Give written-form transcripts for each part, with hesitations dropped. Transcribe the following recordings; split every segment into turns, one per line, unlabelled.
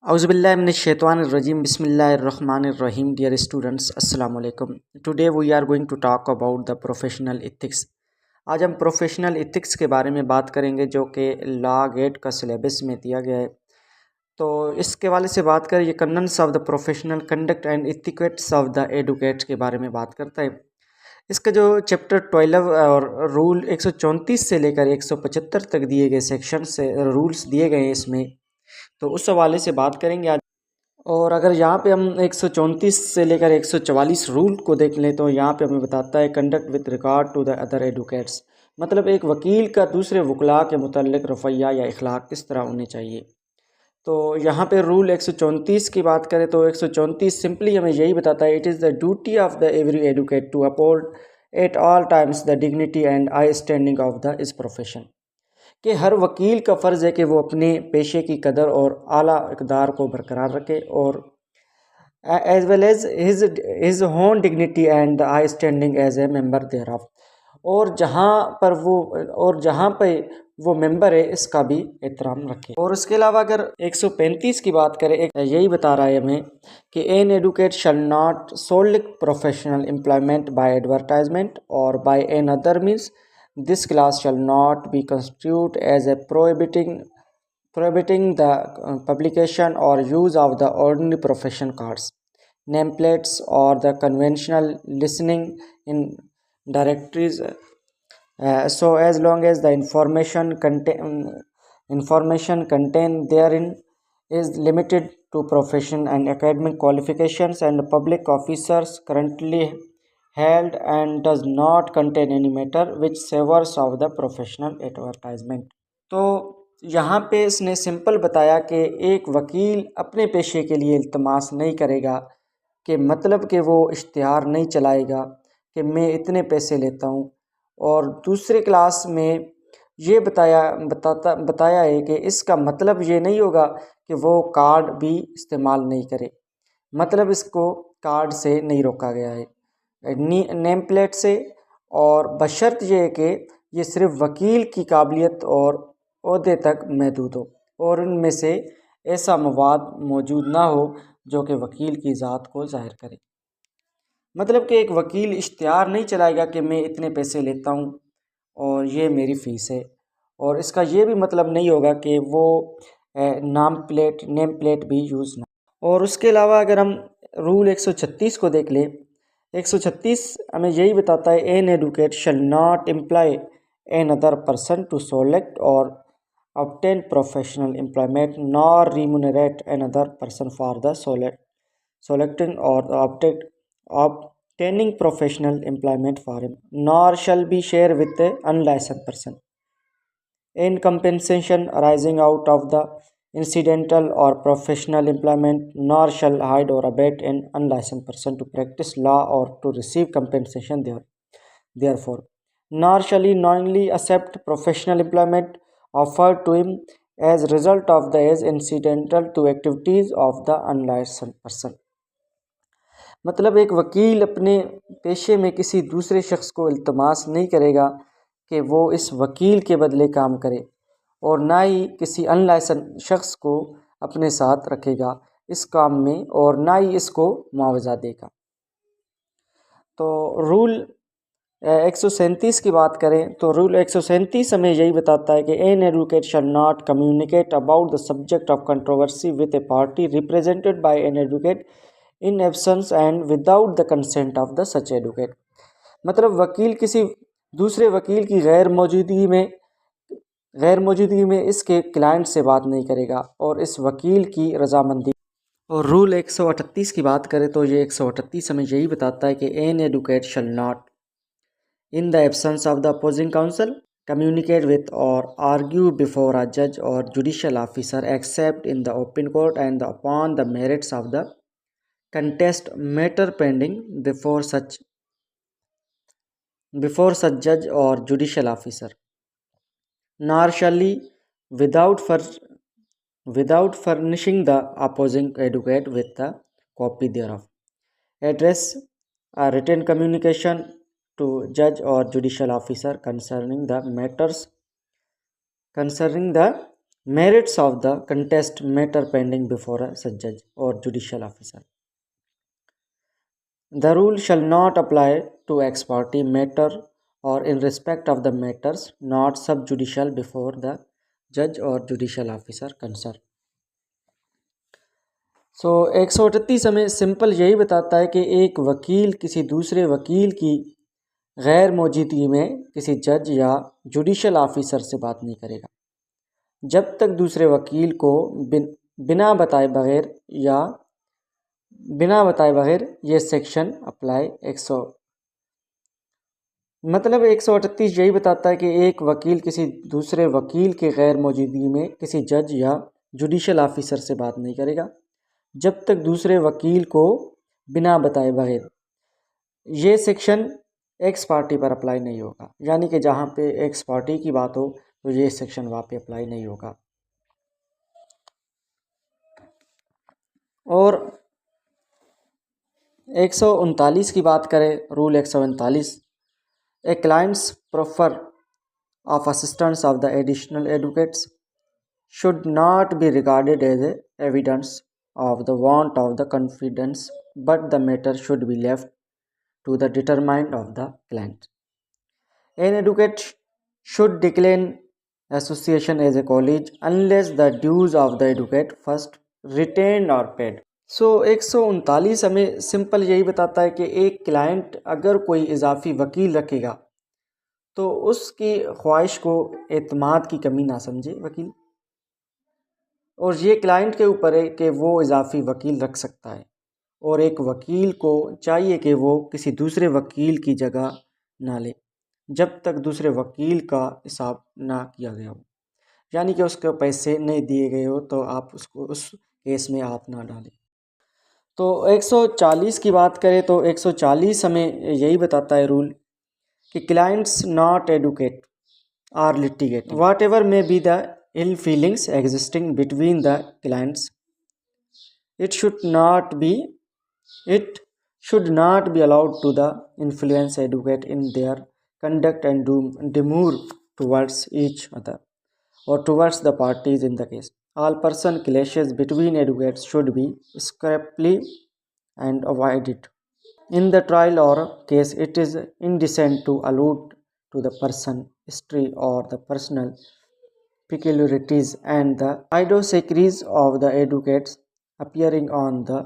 Auzubillahiminash-shaytanir-rajim. Bismillahir-rahmanir-rahim. Dear students, Assalamu alaikum. Today we are going to talk about the professional ethics. आज हम professional ethics के बारे में बात करेंगे जो कि लॉ गेट का सिलेबस में दिया गया है। तो इसके वाले से बात करें, ये canons of the professional conduct and ethics of the advocates के बारे में बात करता है। इसका जो चैप्टर 12 और रूल 134 से लेकर 175 तक दिए गए सेक्शन से रूल्स दिए गए हैं इसमें, तो उस हवाले से बात करेंगे आज। और अगर यहाँ पे हम 134 से लेकर 144 रूल को देख लें तो यहाँ पे हमें बताता है conduct with regard to the other advocates, मतलब एक वकील का दूसरे वकला के मुतल्लिक रवैया या इखलाक किस तरह होने चाहिए। तो यहाँ पे रूल 134 की बात करें तो 134 सिंपली हमें यही बताता है, it is the duty of the every advocate to uphold at all times the dignity and high standing of the इस प्रोफेशन, कि हर वकील का फ़र्ज़ है कि वो अपने पेशे की कदर और आला इक़दार को बरकरार रखे और as well as his own dignity and the high standing as a member thereof, और जहाँ पे वो मेंबर है इसका भी एहतराम रखे। और उसके अलावा अगर 135 की बात करें, यही बता रहा है हमें कि an advocate shall not solicit professional employment by advertisement or by another means this class shall not be construed as a prohibiting the publication or use of the ordinary profession cards, nameplates or the conventional listening in directories, so as long as the information contained therein is limited to profession and academic qualifications and public officers currently held and does not contain any matter which savors of the professional advertisement। तो यहाँ पे इसने simple बताया कि एक वकील अपने पेशे के लिए इल्तमास नहीं करेगा, कि मतलब कि वो इश्तिहार नहीं चलाएगा कि मैं इतने पैसे लेता हूँ, और दूसरे क्लास में ये बताया है कि इसका मतलब ये नहीं होगा कि वो कार्ड भी इस्तेमाल नहीं करे, मतलब इसको कार्ड से नहीं रोका गया है, नेम प्लेट से, और बशर्त ये है कि ये सिर्फ वकील की काबिलियत और ओहदे तक महदूद हो और इनमें से ऐसा मवाद मौजूद ना हो जो कि वकील की ज़ात को ज़ाहिर करे। मतलब कि एक वकील इश्तिहार नहीं चलाएगा कि मैं इतने पैसे लेता हूँ और ये मेरी फ़ीस है, और इसका ये भी मतलब नहीं होगा कि वो नेम प्लेट भी यूज़ ना। और उसके अलावा अगर हम रूल 136 को देख लें, 136 हमें यही बताता है, an advocate shall not employ another person to solicit or obtain professional employment nor remunerate another person for the selecting or obtaining professional employment for him, nor shall be share with the unlicensed person in compensation arising out of the incidental or professional employment, nor shall hide or abet an unlicensed person to practice law or to receive compensation therefore, nor shall he knowingly accept professional employment offered to him as result of the as incidental to activities of the unlicensed person। मतलब एक वकील अपने पेशे में किसी दूसरे शख्स को इल्तमास नहीं करेगा कि वो इस वकील के बदले काम करे, और ना ही किसी अनलाइसेंस शख्स को अपने साथ रखेगा इस काम में, और ना ही इसको मुआवजा देगा। तो रूल 137 की बात करें तो रूल 137 हमें यही बताता है कि an advocate shall not communicate about the subject of controversy with A party represented by an advocate in absence and without the consent of the such advocate, मतलब वकील किसी दूसरे वकील की गैर मौजूदगी में इसके क्लाइंट से बात नहीं करेगा और इस वकील की रजामंदी। और रूल 138 की बात करें तो ये 138 हमें यही बताता है कि an advocate shall not in the absence of the opposing counsel communicate with or argue before a judge or judicial officer except in the open court and upon the merits of the contest matter pending before such judge or judicial officer, nor shall he without furnishing the opposing advocate with the copy thereof address a written communication to judge or judicial officer concerning the merits of the contest matter pending before a such judge or judicial officer. The rule shall not apply to ex parte matter or in respect of the matters not subjudicial before the judge or judicial officer concerned. सो 138 हमें simple यही बताता है कि एक वकील किसी दूसरे वकील की गैर मौजूदगी में किसी जज या जुडिशल ऑफिसर से बात नहीं करेगा जब तक दूसरे वकील को बिना बताए बगैर ये सेक्शन अप्लाई 138 यही बताता है कि एक वकील किसी दूसरे वकील के गैर मौजूदगी में किसी जज या जुडिशल ऑफिसर से बात नहीं करेगा जब तक दूसरे वकील को बिना बताए बगैर। ये सेक्शन एक्स पार्टी पर अप्लाई नहीं होगा, यानी कि जहाँ पे एक्स पार्टी की बात हो तो ये सेक्शन वहाँ पे अप्लाई नहीं होगा। और 139 की बात करें, rule 139, a client's proffer of assistance of the additional advocates should not be regarded as a evidence of the want of the confidence, but the matter should be left to the determination of the client. An advocate should decline association as a college unless the dues of the advocate first retained or paid. सो 139 हमें simple यही बताता है कि एक client अगर कोई इजाफी वकील रखेगा तो उसकी ख्वाहिश को एतमाद की कमी ना समझे वकील, और ये क्लाइंट के ऊपर है कि वो इजाफी वकील रख सकता है, और एक वकील को चाहिए कि वो किसी दूसरे वकील की जगह ना ले जब तक दूसरे वकील का हिसाब ना किया गया हो, यानी कि उसके पैसे नहीं दिए गए हो तो आप उसको उस केस में हाथ ना डालें। तो 140 की बात करें तो 140 हमें यही बताता है रूल कि clients not advocate are litigate whatever may be the ill feelings existing between the clients, it should not be allowed to the influence advocate in their conduct and demur towards each other or towards the parties in the case. All person clashes between advocates should be sharply and avoided. In the trial or case, it is indecent to allude to the person, history, or the personal peculiarities and the idiosyncrasies of the advocates appearing on the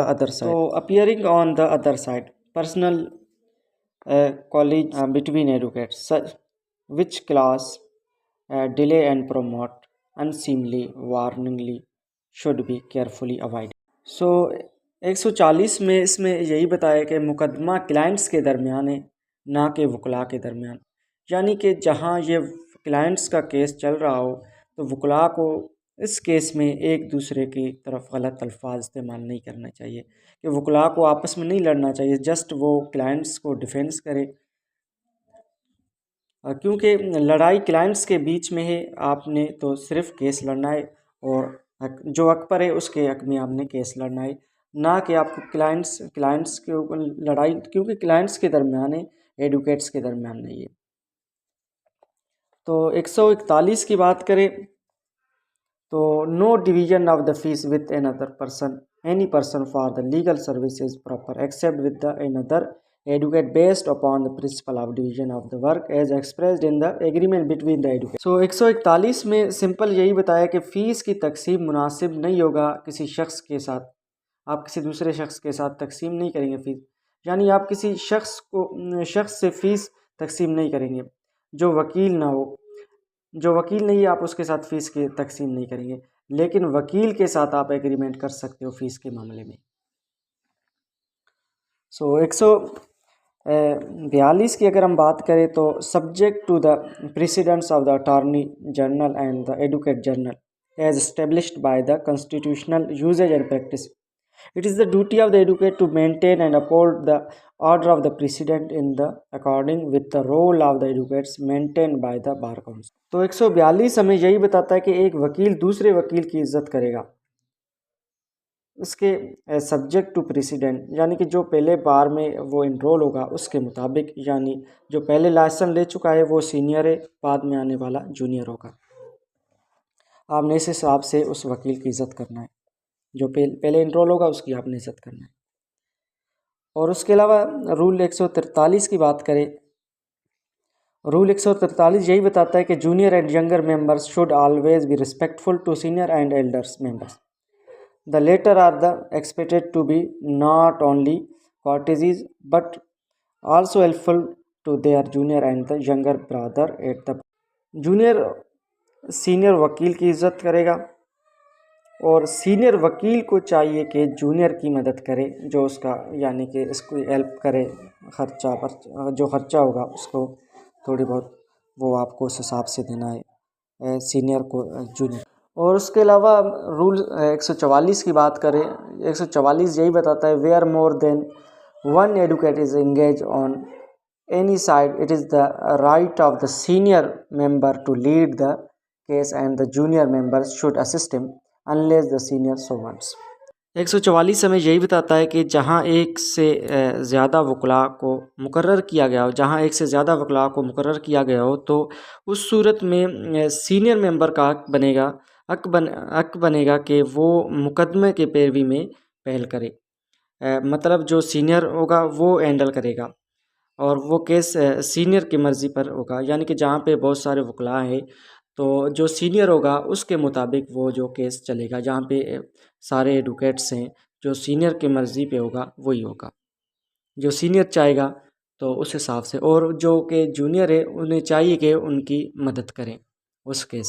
other side. So appearing on the other side, personal colleague between advocates, such which class delay and promote unseemly warningly should be carefully avoided. So 140 में इसमें यही बताया कि मुकदमा clients के दरमियान है, ना कि वकला के दरमियान, यानी कि जहाँ ये क्लाइंट्स का केस चल रहा हो तो वकला को इस केस में एक दूसरे की तरफ गलत अल्फाज इस्तेमाल नहीं करना चाहिए, कि वकला को आपस में नहीं लड़ना चाहिए, जस्ट वो क्लाइंट्स को डिफेंस करे, क्योंकि लड़ाई क्लाइंट्स के बीच में है, आपने तो सिर्फ केस लड़ना है और जो हक पर है उसके हक में आपने केस लड़ना है, ना कि आपको क्लाइंट्स के ऊपर लड़ाई, क्योंकि क्लाइंट्स के दरमियान है, एडवोकेट्स के दरमियान नहीं है। तो 141 की बात करें तो no division of the fees with another person any person for the legal services proper except with the another advocate based upon the principle of division of the work as expressed in the agreement between the advocate. So 141 में simple यही बताया कि fees की तकसीम मुनासिब नहीं होगा किसी शख्स के साथ, आप किसी दूसरे शख्स के साथ तकसीम नहीं करेंगे फ़ीस, यानी आप किसी शख्स से फ़ीस तकसीम नहीं करेंगे जो वकील ना हो, जो वकील नहीं है आप उसके साथ फ़ीस की तकसीम नहीं करेंगे, लेकिन वकील के साथ आप एग्रीमेंट कर सकते हो फ़ीस के मामले में। सो 142 की अगर हम बात करें तो subject to the presidents of the attorney general and the advocate general as established by the constitutional usages and practice, it is the duty of the advocate to maintain and uphold the order of the precedent in the according with the role of the advocates maintained by the bar council. तो 142 हमें यही बताता है कि एक वकील दूसरे वकील की इज्जत करेगा इसके सब्जेक्ट टू प्रेसिडेंट, यानी कि जो पहले बार में वो इनरोल होगा उसके मुताबिक, यानी जो पहले लाइसेंस ले चुका है वो सीनियर है, बाद में आने वाला जूनियर होगा। आपने इस हिसाब से उस वकील की इज़्ज़त करना है, जो पहले इनरोल होगा उसकी आपने इज़्ज़त करना है। और उसके अलावा रूल 143 की बात करें, रूल 143 यही बताता है कि junior and younger members should always be respectful to senior and elders members. The latter are the expected to be not only courtesies but also helpful to their junior and the younger brother at the junior senior वकील की इज़्ज़त करेगा और senior वकील को चाहिए कि junior की मदद करे, जो उसका यानी कि इसको हेल्प करे, खर्चा पर जो खर्चा होगा उसको थोड़ी बहुत वो आपको उस हिसाब से देना है सीनियर को जूनियर। और उसके अलावा रूल 144 की बात करें, 144 यही बताता है where more than one advocate is engage on any side it is the right of the senior member to lead the case and the junior members should assist him unless the senior so wants. 144 हमें यही बताता है कि जहां एक से ज़्यादा वकला को मुकर्रर किया गया हो, जहां एक से ज़्यादा वकला को मुकर्रर किया गया हो तो उस सूरत में सीनियर मेंबर का हक बनेगा कि वो मुकदमे के पैरवी में पहल करे। मतलब जो सीनियर होगा वो हैंडल करेगा और वो केस सीनियर की मर्ज़ी पर होगा, यानी कि जहाँ पे बहुत सारे वकला हैं तो जो सीनियर होगा उसके मुताबिक वो जो केस चलेगा, जहाँ पे सारे एडवोकेट्स हैं जो सीनियर की मर्ज़ी पे होगा वही होगा, जो सीनियर चाहेगा तो उस हिसाब से। और जो कि जूनियर है उन्हें चाहिए कि उनकी मदद करें उस केस में।